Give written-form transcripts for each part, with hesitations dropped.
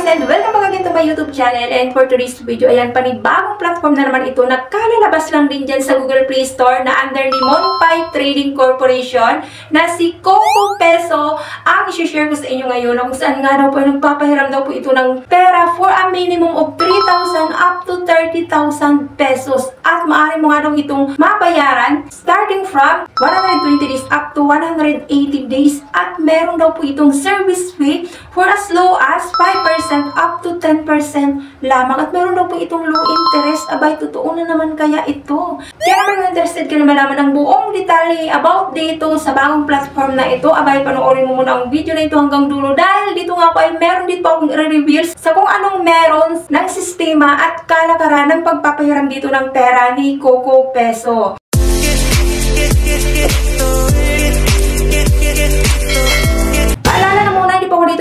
and welcome back again to my YouTube channel. And for today's video, ayan, panibagong platform na naman ito. Nagkalalabas lang din dyan sa Google Play Store na under ni Monpay Trading Corporation na si Coco Peso ang isi-share ko sa inyo ngayon, na kung saan nga daw po nagpapahiram daw po ito ng pera for a minimum of 3,000 up to 30,000 pesos. At maaari mo nga daw itong mabayaran starting from 120 days up to 180 days. At meron daw po itong service fee for as low as 5% up to 10% lamang. At meron daw po itong low interest. Abay, totoo na naman kaya ito. Kaya naman interested ka na malaman ang buong detalye about dito sa bagong platform na ito, abay, panoorin mo muna ang video na ito hanggang dulo. Dahil dito nga po ay meron dito akong i-reveal sa kung anong meron ng sistema at kalakaran ng pagpapahiram dito ng pera ni Coco Peso.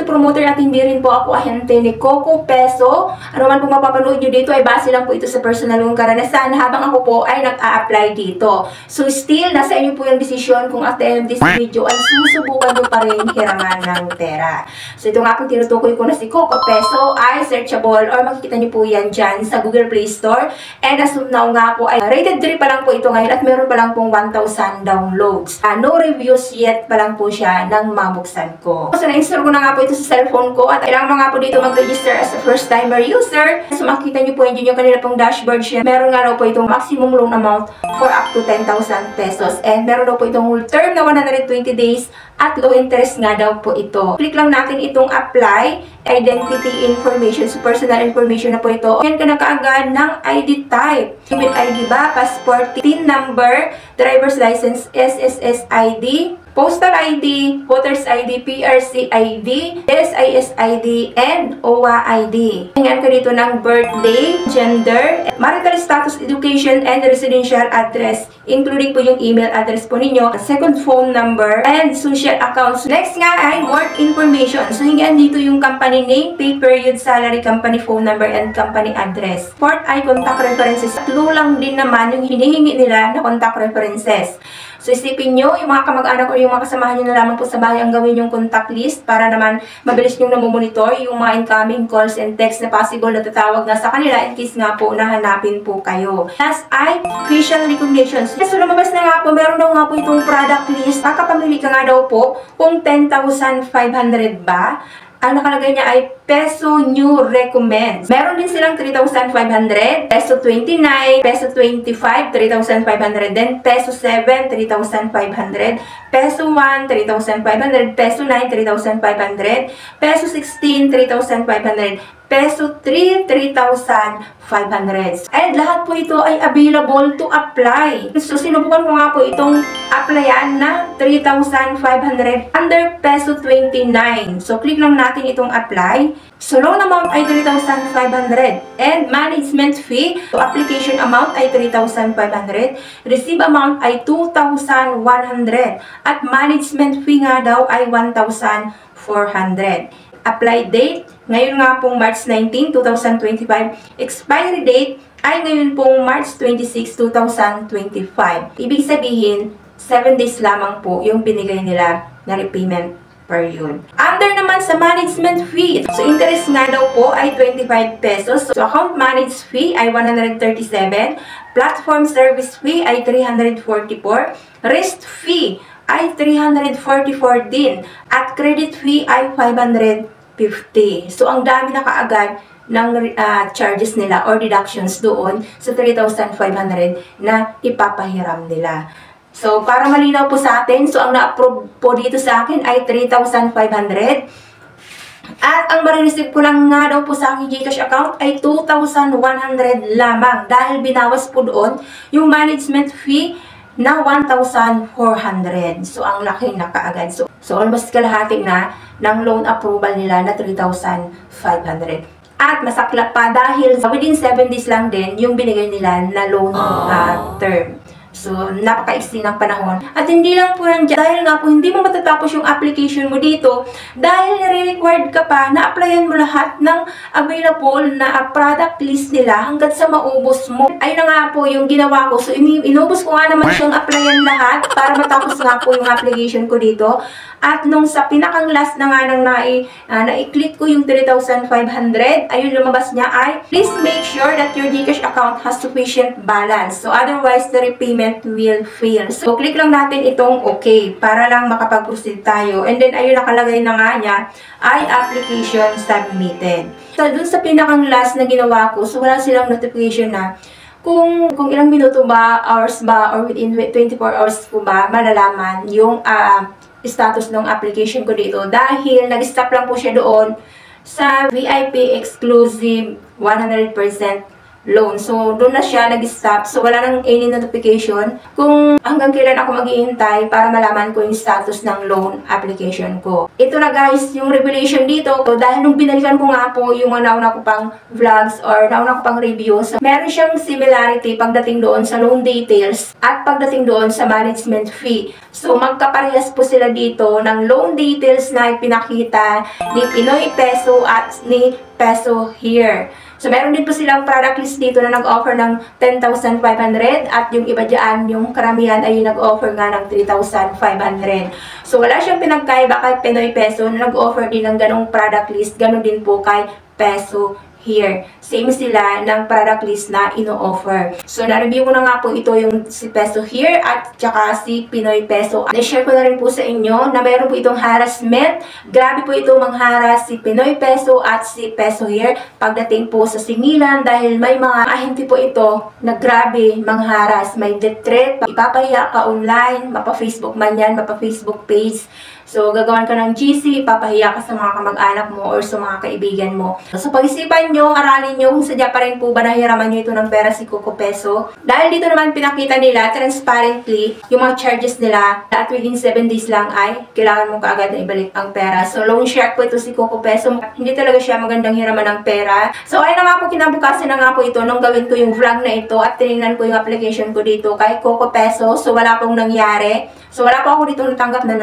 Promoter at hindi rin po ako ahente ni Coco Peso. Ano man kung mapapanood nyo dito ay base lang po ito sa personal kong karanasan habang ako po ay nag-a-apply dito. So still, nasa inyo po yung decision kung at the end of this video ay susubukan nyo pa rin hiraman ng pera. So ito nga pong tinutukoy ko na si Coco Peso ay searchable or makikita nyo po yan dyan sa Google Play Store. And as of now nga po ay rated 3 pa lang po ito ngayon at meron pa lang pong 1,000 downloads. No reviews yet pa lang po siya nang mabuksan ko. So na-install ko na nga po ito sa cellphone ko at kailangan mo nga po dito mag-register as a first-timer user. So makikita nyo po yung kanila pong dashboard siya. Meron nga daw po itong maximum loan amount for up to 10,000 pesos. And meron daw po itong whole term na 120 days at low interest nga daw po ito. Click lang natin itong apply, identity information, so personal information na po ito. Yan ka na kaagad ng ID type. Email ID ba, passport, PIN number, driver's license, SSS ID, Postal ID, Voters ID, PRC ID, SIS ID, and OWA ID. Hingan ka dito ng birthday, gender, marital status, education, and residential address, including po yung email address po ninyo, second phone number, and social accounts. Next nga ay work information. So hingan dito yung company name, pay period, salary, company phone number, and company address. Fourth ay contact references. Tatlo lang din naman yung hinihingi nila na contact references. So, isipin nyo, yung mga kamag-anak o yung mga kasamahan nyo na lamang po sa bahay ang gawin yung contact list para naman mabilis nyo namumonitor yung mga incoming calls and text na possible na tatawag na sa kanila in case nga po nahanapin po kayo. Last ay facial recognition. So, lumabas na nga po, meron daw nga po itong product list. Kakapamili ka nga daw po kung 10,500 ba. Ang nakalagay niya ay Peso New Recommends. Meron din silang 3,500, Peso 29, Peso 25, 3,500, then Peso 7, 3,500, Peso 1, 3,500, Peso 9, 3,500, Peso 16, 3,500, Peso 3, 3,500. And lahat po ito ay available to apply. So, sinubukan ko nga po itong applyan na 3,500 under Peso 29. So, click lang natin itong apply. So, loan amount ay 3,500. And management fee, so application amount ay 3,500. Receive amount ay 2,100. At management fee nga daw ay 1,400. Apply date, ngayon nga pong March 19, 2025. Expiry date ay ngayon pong March 26, 2025. Ibig sabihin, 7 days lamang po yung binigay nila na repayment period. Under naman sa management fee, so interest nga daw po ay 25 pesos. So account managed fee ay 137. Platform service fee ay 344. Rest fee ay 344 din. At credit fee ay 550. So, ang dami na kaagad ng charges nila or deductions doon sa 3,500 na ipapahiram nila. So, para malinaw po sa atin, so ang na-approve po dito sa akin ay 3,500. At ang marireceive ko lang nga daw po sa aking GCash account ay 2,100 lamang. Dahil binawas po doon yung management fee na 1,400. So, ang laki na kaagad. So almost kalahati na ng loan approval nila na 3,500. At masaklap pa dahil within 7 days lang din yung binigay nila na loan term. So, napaka-iksi ng panahon. At hindi lang po yan dyan, dahil nga po hindi mo matatapos yung application mo dito, dahil nire-required ka pa na applyan mo lahat ng available na product list nila hanggat sa maubos mo. Ayun na nga po yung ginawa ko. So, inubos ko nga naman siyang applyan lahat para matapos nga po yung application ko dito. At nung sa pinakang last na nga nang na-click ko yung 3,500, ayun lumabas niya ay, please make sure that your GCash account has sufficient balance. So, otherwise, the repayment will fail. So, click lang natin itong okay para lang makapag-proceed tayo. And then, ayun nakalagay na nga niya ay application submitted. So, dun sa pinakang last na ginawa ko, so wala silang notification na kung ilang minuto ba, hours ba, or within 24 hours ko ba malalaman yung status ng application ko dito dahil nag-stop lang po siya doon sa VIP exclusive 100% loan. So, doon na siya nag-stop. So, wala nang any notification kung hanggang kailan ako maghihintay para malaman ko yung status ng loan application ko. Ito na guys, yung revelation dito. So, dahil nung binalikan ko nga po yung mga nauna ko pang vlogs or nauna ko pang reviews, meron siyang similarity pagdating doon sa loan details at pagdating doon sa management fee. So, magkaparehas po sila dito ng loan details na ipinakita ni Pinoy Peso at ni Peso Here. So, meron din po silang product list dito na nag-offer ng 10,500 at yung iba dyan, yung karamihan ay nag-offer nga ng 3,500. So, wala siyang pinagkaiba kay Pinoy Peso na nag-offer din ng ganong product list. Ganon din po kay Peso Here. Same sila ng product list na ino-offer. So, na-review ko na nga po ito yung si Peso Here at saka si Pinoy Peso. Na-share ko na rin po sa inyo na mayroon po itong harassment. Grabe po ito mangharas si Pinoy Peso at si Peso Here pagdating po sa singilan dahil may mga ahente po ito na grabe mangharas. May death threat, ipapahiya ka online, mapa-Facebook man yan, mapa-Facebook page. So, gagawan ka ng GC, ipapahiya ka sa mga kamag-anak mo or sa mga kaibigan mo. So, pag-isipan nyo, aralin nyo kung sadya pa rin po ba nahiraman nyo ito ng pera si Coco Peso. Dahil dito naman pinakita nila transparently yung mga charges nila at within 7 days lang ay kailangan mo kaagad na ibalik ang pera. So, loan shark po ito si Coco Peso. Hindi talaga siya magandang hiraman ng pera. So, ayun na nga po, kinabukasan na nga po ito nung gawin ko yung vlog na ito at tinignan ko yung application ko dito kay Coco Peso. So, wala pong nangyari. So, wala pa ako dito natanggap na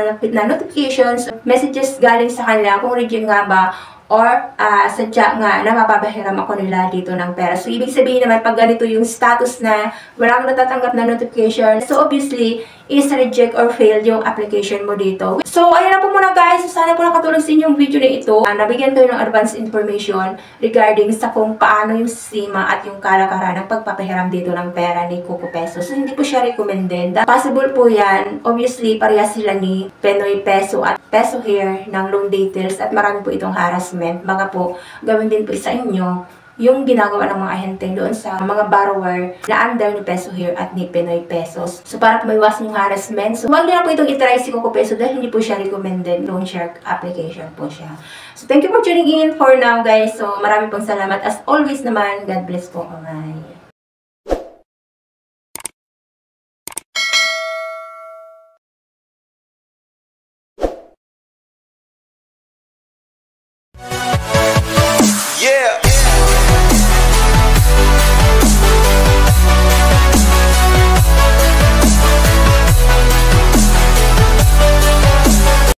notifications, messages galing sa kanila kung region nga ba or sadya nga na mapapahiram ako nila dito ng pera. So, ibig sabihin naman, pag ganito yung status na walang natatanggap na notification, so obviously, is reject or failed yung application mo dito. So, ayun na po muna guys. So, sana po nakatulong sa inyo yung video na ito. Nabigyan kayo ng advance information regarding sa kung paano yung sistema at yung kalakaran ng pagpapahiram dito ng pera ni Coco Peso. So, hindi po siya recommended. Possible po yan. Obviously, parehas sila ni Pinoy Peso at Peso Here ng loan details at marami po itong harassment. Baka po, gawin din po sa inyo yung ginagawa ng mga ahente doon sa mga borrower na under ni Peso Here at ni Pinoy Pesos. So, para po maiwasan yung harassment, so, huwag niyo na po itong itry si Coco Peso dahil hindi po siya recommended loan shark application po siya. So, thank you for tuning in for now, guys. So, marami pong salamat. As always naman, God bless po. Bye.